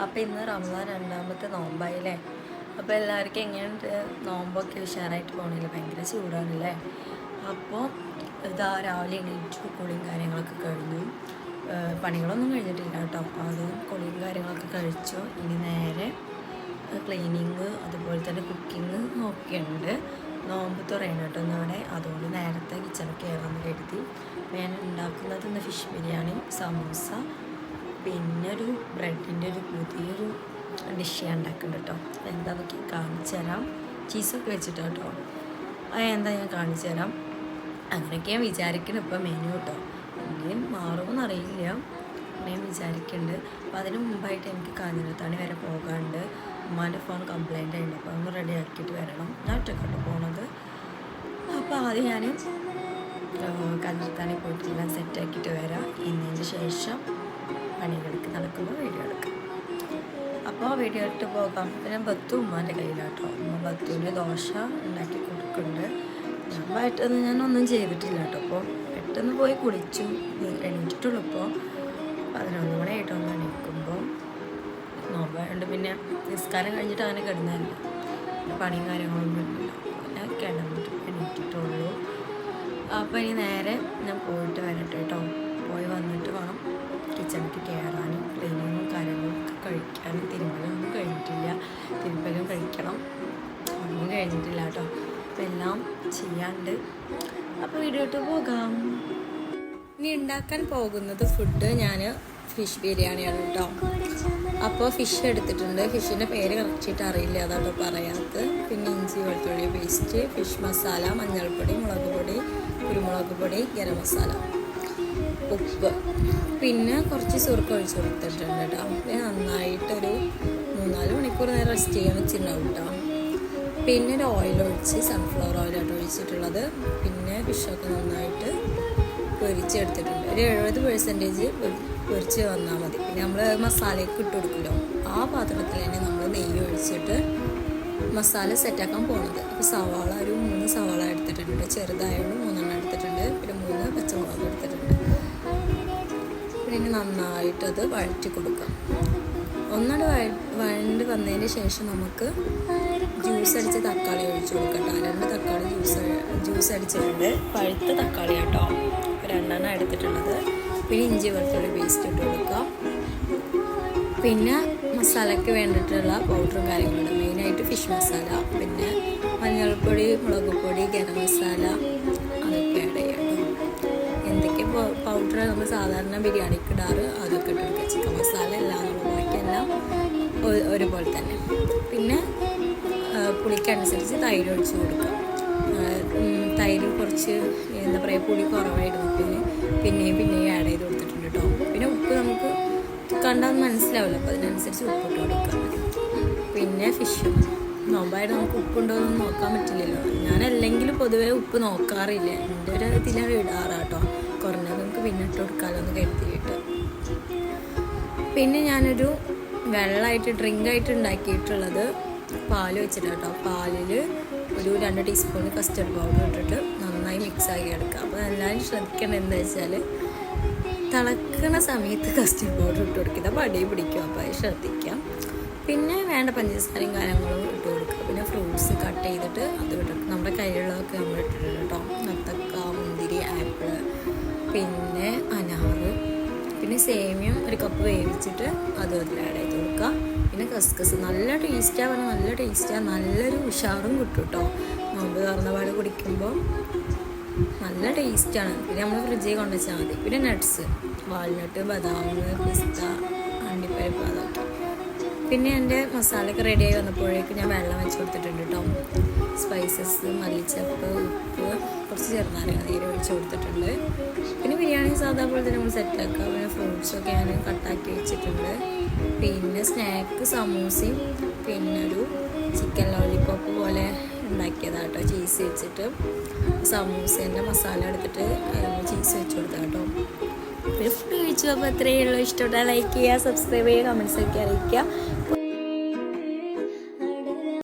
അപ്പോൾ ഇന്ന് റമദാൻ രണ്ടാമത്തെ നോമ്പായില്ലേ. അപ്പോൾ എല്ലാവർക്കും എങ്ങനെയുണ്ട്? നോമ്പൊക്കെ ഉഷാറായിട്ട് പോകണില്ല, ഭയങ്കര ചൂടാണല്ലേ. അപ്പോൾ ഇതാ രാവിലെ എണീറ്റു, കുളിയും കാര്യങ്ങളൊക്കെ കഴിഞ്ഞു. പണികളൊന്നും കഴിഞ്ഞിട്ടില്ല കേട്ടോ. അപ്പോൾ അതും കുളിയും കാര്യങ്ങളൊക്കെ കഴിച്ചു. ഇനി നേരെ ക്ലീനിങ് അതുപോലെ തന്നെ കുക്കിങ് ഒക്കെ ഉണ്ട്. നോമ്പ് തുറയണം കേട്ടോ ഇന്നിവിടെ. അതുകൊണ്ട് നേരത്തെ കിച്ചണൊക്കെ കയറാമെന്ന് കരുതി. ഞാൻ ഉണ്ടാക്കുന്നത് ഇന്ന് ഫിഷ് ബിരിയാണി, സമൂസ, പിന്നെ ഒരു ബ്രെഡിൻ്റെ ഒരു പുതിയൊരു ഡിഷ് ഞാൻ ഉണ്ടാക്കുന്നുണ്ട് കേട്ടോ. എന്താണെന്നൊക്കെ കാണിച്ചു തരാം. ചീസൊക്കെ വെച്ചിട്ട് കേട്ടോ. എന്താ ഞാൻ കാണിച്ചു തരാം. അങ്ങനെയൊക്കെ ഞാൻ വിചാരിക്കണം ഇപ്പോൾ മെനു കേട്ടോ. എങ്കിലും മാറുമെന്ന് അറിയില്ല, ഞാൻ വിചാരിക്കുന്നുണ്ട്. അപ്പോൾ അതിന് മുമ്പായിട്ട് എനിക്ക് കാഞ്ഞിരത്താണി വരെ പോകാണ്ട്. ഉമ്മാൻ്റെ ഫോൺ കംപ്ലൈൻ്റ് ആയിട്ടുണ്ട്. അപ്പോൾ ഒന്ന് റെഡി ആക്കിയിട്ട് വരണം. ഞാൻ ഒറ്റക്കോട്ട് പോണത്. അപ്പോൾ ആദ്യം ഞാൻ കാഞ്ഞിരത്താണി പോയിട്ടെല്ലാം സെറ്റാക്കിയിട്ട് വരാം. എന്നതിന് ശേഷം പണികൾക്ക് നടക്കുമ്പോൾ വീഡിയോ എടുക്കാം. അപ്പോൾ വീഡിയോ ഇട്ട് പോകാം. പിന്നെ ബത്തു ഉമ്മാൻ്റെ കയ്യിലാട്ടോ. ഉമ്മ ബത്തുവിന് ദോശ ഉണ്ടാക്കി കൊടുക്കുന്നുണ്ട്. ഞാൻ വൈകിട്ടൊന്നും ഞാനൊന്നും ചെയ്തിട്ടില്ല കേട്ടോ. അപ്പോൾ പെട്ടെന്ന് പോയി കുളിച്ചു എണീറ്റിട്ടുള്ളൂ. ഇപ്പോൾ 11 മണിയായിട്ട് ഒന്ന് എണീക്കുമ്പോൾ നോമ്പായതുകൊണ്ട് പിന്നെ നിസ്കാരം കഴിഞ്ഞിട്ട് അങ്ങനെ കിടന്നില്ല. പണിയും കാര്യങ്ങളൊന്നും ഇല്ല. ഞാൻ കിടന്നിട്ട് എണീറ്റിട്ടുള്ളൂ. അപ്പോൾ ഇനി നേരെ ഞാൻ പോയിട്ട് വരട്ടെ കേട്ടോ. പോയി വന്നിട്ട് വേണം കിച്ചണിക്ക് കയറാനും ക്ലീനിങ്ങും കാര്യങ്ങളൊക്കെ കഴിക്കാനും. തിരുമ്പലൊന്നും കഴിഞ്ഞിട്ടില്ല, തിരുമ്പലും കഴിക്കണം, ഒന്നും കഴിഞ്ഞിട്ടില്ല കേട്ടോ. അപ്പോൾ എല്ലാം ചെയ്യാണ്ട്. അപ്പോൾ വീഡിയോ ഇട്ട് പോകാം. ഇനി ഉണ്ടാക്കാൻ പോകുന്നത് ഫുഡ് ഞാൻ ഫിഷ് ബിരിയാണിയാണ് കേട്ടോ. അപ്പോൾ ഫിഷ് എടുത്തിട്ടുണ്ട്. ഫിഷിൻ്റെ പേര് കറക്റ്റായിട്ട് അറിയില്ല, അതാട്ടോ പറയാത്തത്. പിന്നെ ഇഞ്ചി വെളുത്തുള്ളി പേസ്റ്റ്, ഫിഷ് മസാല, മഞ്ഞൾപ്പൊടി, മുളക് പൊടി, കുരുമുളക് പൊടി, ഗരം മസാല, ഉപ്പ്, പിന്നെ കുറച്ച് സുറുക്ക ഒഴിച്ച് കൊടുത്തിട്ടുണ്ട് കേട്ടോ. നന്നായിട്ടൊരു 3-4 മണിക്കൂർ നേരം റെസ്റ്റ് ചെയ്യാൻ വെച്ചിട്ടുണ്ടാവും കേട്ടോ. പിന്നെ ഒരു ഓയിൽ ഒഴിച്ച്, സൺഫ്ലവർ ഓയിലായിട്ട് ഒഴിച്ചിട്ടുള്ളത്. പിന്നെ ഫിഷൊക്കെ നന്നായിട്ട് പൊരിച്ചെടുത്തിട്ടുണ്ട്. ഒരു 70% പൊരിച്ച് വന്നാൽ മതി. പിന്നെ നമ്മൾ മസാലയൊക്കെ ഇട്ട് കൊടുക്കുമല്ലോ, ആ പാത്രത്തിൽ തന്നെ നമ്മൾ നെയ്യ് ഒഴിച്ചിട്ട് മസാല സെറ്റാക്കാൻ പോകുന്നത്. അപ്പോൾ സവാള ഒരു 3 സവാള എടുത്തിട്ടുണ്ട്. ചെറുതായതുകൊണ്ട് 3 എടുത്തിട്ടുണ്ട്. പിന്നെ 3 പച്ചമുളക് എടുത്തിട്ടുണ്ട്. പിന്നെ നന്നായിട്ടത് വഴറ്റി കൊടുക്കാം. ഒന്നുകൂടെ വഴണ്ട് വന്നതിന് ശേഷം നമുക്ക് ജ്യൂസ് അടിച്ച തക്കാളി ഒഴിച്ച് കൊടുക്കട്ടോ. 2 തക്കാളി ജ്യൂസ് അടിച്ചിട്ടുണ്ട്. പഴുത്ത തക്കാളി കേട്ടോ, 2 എടുത്തിട്ടുള്ളത്. പിന്നെ ഇഞ്ചി വെളുത്തുള്ളി പേസ്റ്റ് ഇട്ട് കൊടുക്കാം. പിന്നെ മസാലയ്ക്ക് വേണ്ടിയിട്ടുള്ള പൗഡറും കാര്യങ്ങളുണ്ട്. മെയിനായിട്ട് ഫിഷ് മസാല, പിന്നെ മഞ്ഞൾപ്പൊടി, മുളക് പൊടി, ഗരം മസാല, അതൊക്കെ ആഡ് ചെയ്യാം. എന്തൊക്കെ പൗഡർ നമ്മൾ സാധാരണ ബിരിയാണിക്ക് ഇടാറ് അതൊക്കെ ഇട്ട് കൊടുക്കുക. ചിക്കൻ മസാല എല്ലാം ബാക്കിയെല്ലാം ഒരുപോലെ തന്നെ. പിന്നെ പുളിക്കനുസരിച്ച് തൈര് ഒഴിച്ച് കൊടുക്കുക. തൈര് കുറച്ച് എന്താ പറയുക, പുളി കുറവായിരുന്നു. പിന്നെയും ആഡ് ചെയ്ത് കൊടുത്തിട്ടുണ്ട് കേട്ടോ. പിന്നെ ഉപ്പ് നമുക്ക് കണ്ടാൽ മനസ്സിലാവില്ല, അപ്പോൾ അതിനനുസരിച്ച് ഉപ്പിട്ട് കൊടുക്കുക. പിന്നെ ഫിഷും നോമ്പായിട്ട് നമുക്ക് ഉപ്പുണ്ടോ എന്ന് നോക്കാൻ പറ്റില്ലല്ലോ. ഞാനല്ലെങ്കിലും പൊതുവേ ഉപ്പ് നോക്കാറില്ല. എൻ്റെ ഒരു ഇതിലാണ് ഇടാറാട്ടോ. കുറഞ്ഞത് നമുക്ക് പിന്നെ ഇട്ട് കൊടുക്കാമല്ലോ എന്ന് കരുതിയിട്ട്. പിന്നെ ഞാനൊരു വെള്ളമായിട്ട് ഡ്രിങ്കായിട്ട് ഉണ്ടാക്കിയിട്ടുള്ളത് പാൽ വെച്ചിട്ട് കേട്ടോ. പാലിൽ ഒരു 2 ടീസ്പൂൺ കസ്റ്റർഡ് പൗഡർ ഇട്ടിട്ട് നന്നായി മിക്സ് ആക്കി എടുക്കുക. അപ്പോൾ എല്ലാവരും ശ്രദ്ധിക്കേണ്ടത് എന്താ വെച്ചാൽ തിളക്കുന്ന സമയത്ത് കസ്റ്റർഡ് പൗഡർ ഇട്ട് കൊടുക്കുക. അപ്പോൾ അടി പിടിക്കും, അപ്പോൾ അത് ശ്രദ്ധിക്കാം. പിന്നെ വേണ്ട പഞ്ചസാരയും കാര്യങ്ങളും ഇട്ട് കൊടുക്കുക. പിന്നെ ഫ്രൂട്ട്സ് കട്ട് ചെയ്തിട്ട് അത് ഇട്ടിട്ട് നമ്മുടെ കയ്യിലുള്ളതൊക്കെ നമ്മൾ ഇട്ടിട്ടുണ്ട് കേട്ടോ. നത്തക്ക, മുന്തിരി, ആപ്പിൾ, പിന്നെ അനാറ്, പിന്നെ സേമിയം 1 കപ്പ് വേവിച്ചിട്ട് അതും അതിൽ ആഡ് ചെയ്ത് കൊടുക്കുക. പിന്നെ കസ്കസ്, നല്ല ടേസ്റ്റാണ് പറഞ്ഞാൽ നല്ല ടേസ്റ്റാണ്. നല്ലൊരു ഉഷാറും കിട്ടും കേട്ടോ. നോമ്പ് തുറന്ന പാട് കുടിക്കുമ്പോൾ നല്ല ടേസ്റ്റാണ്. പിന്നെ നമ്മൾ ഫ്രിഡ്ജിൽ കൊണ്ടുവച്ചാൽ മതി. പിന്നെ നട്ട്സ്, വാൾനട്ട്, ബദാം, പിസ്ത, അണ്ടിപ്പരിപ്പ്, അതൊക്കെ. പിന്നെ എൻ്റെ മസാലയൊക്കെ റെഡിയായി വന്നപ്പോഴേക്കും ഞാൻ വെള്ളം വെച്ച് കൊടുത്തിട്ടുണ്ട് കേട്ടോ. സ്പൈസസ്, മല്ലിച്ചപ്പ്, ഉപ്പ്, കുറച്ച് ചെറുനാരങ്ങ നീര് ഒഴിച്ച് കൊടുത്തിട്ടുണ്ട്. പിന്നെ ബിരിയാണി സാധാ പോലെ തന്നെ നമ്മൾ സെറ്റാക്കുക. പിന്നെ ഫ്രൂട്ട്സൊക്കെ ഞാൻ കട്ടാക്കി വെച്ചിട്ടുണ്ട്. പിന്നെ സ്നാക്ക് സമൂസയും പിന്നെ ഒരു ചിക്കൻ ലോലിപോപ്പ് പോലെ ഉണ്ടാക്കിയതാണ് കേട്ടോ. ചീസ് വെച്ചിട്ട് സമൂസേൻ്റെ മസാല എടുത്തിട്ട് ചീസ് വെച്ച് കൊടുത്താൽ കേട്ടോ. പിന്നെ ഫുഡ് കഴിച്ചു. അപ്പോൾ അത്രയേ ഉള്ളൂ. ഇഷ്ടപ്പെട്ടാൽ ലൈക്ക് ചെയ്യുക, സബ്സ്ക്രൈബ് ചെയ്യുക, കമൻറ്റ്സ് ഒക്കെ അറിയിക്കുക.